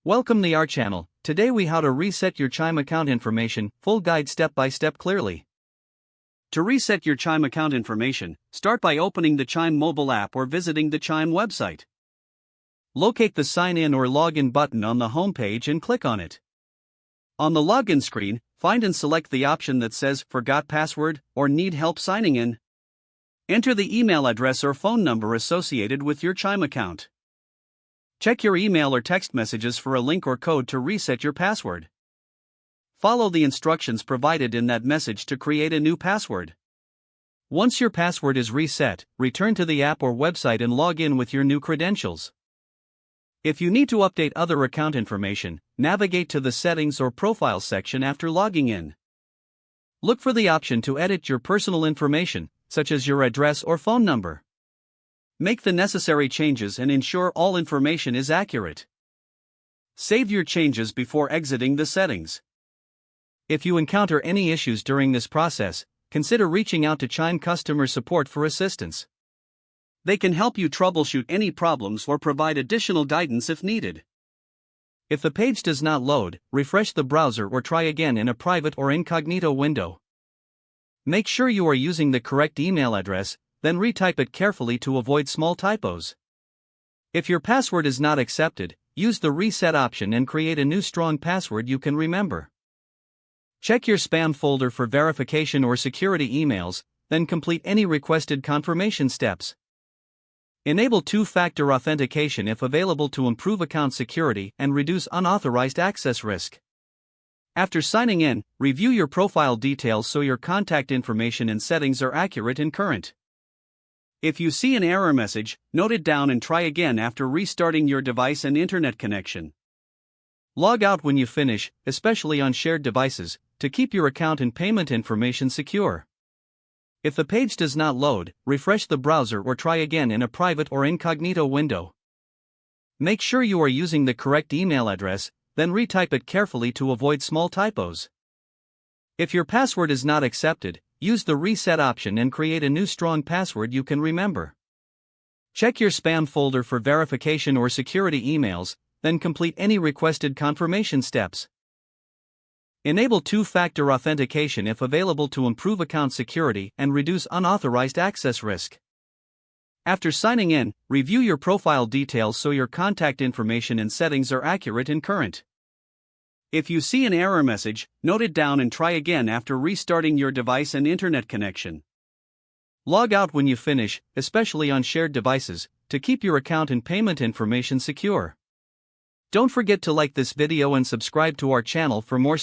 Welcome to our channel. Today we how to reset your Chime account information, full guide step by step clearly. To reset your Chime account information, start by opening the Chime mobile app or visiting the Chime website. Locate the sign in or login button on the home page and click on it. On the login screen, find and select the option that says Forgot Password or Need Help Signing In. Enter the email address or phone number associated with your Chime account. Check your email or text messages for a link or code to reset your password. Follow the instructions provided in that message to create a new password. Once your password is reset, return to the app or website and log in with your new credentials. If you need to update other account information, navigate to the Settings or Profiles section after logging in. Look for the option to edit your personal information, such as your address or phone number. Make the necessary changes and ensure all information is accurate. Save your changes before exiting the settings. If you encounter any issues during this process, consider reaching out to Chime customer support for assistance. They can help you troubleshoot any problems or provide additional guidance if needed. If the page does not load, refresh the browser or try again in a private or incognito window. Make sure you are using the correct email address, then retype it carefully to avoid small typos. If your password is not accepted, use the reset option and create a new strong password you can remember. Check your spam folder for verification or security emails, then complete any requested confirmation steps. Enable two-factor authentication if available to improve account security and reduce unauthorized access risk. After signing in, review your profile details so your contact information and settings are accurate and current. If you see an error message, note it down and try again after restarting your device and internet connection. Log out when you finish, especially on shared devices, to keep your account and payment information secure. If the page does not load, refresh the browser or try again in a private or incognito window. Make sure you are using the correct email address, then retype it carefully to avoid small typos. If your password is not accepted, use the reset option and create a new strong password you can remember. Check your spam folder for verification or security emails, then complete any requested confirmation steps. Enable two-factor authentication if available to improve account security and reduce unauthorized access risk. After signing in, review your profile details so your contact information and settings are accurate and current. If you see an error message, note it down and try again after restarting your device and internet connection. Log out when you finish, especially on shared devices, to keep your account and payment information secure. Don't forget to like this video and subscribe to our channel for more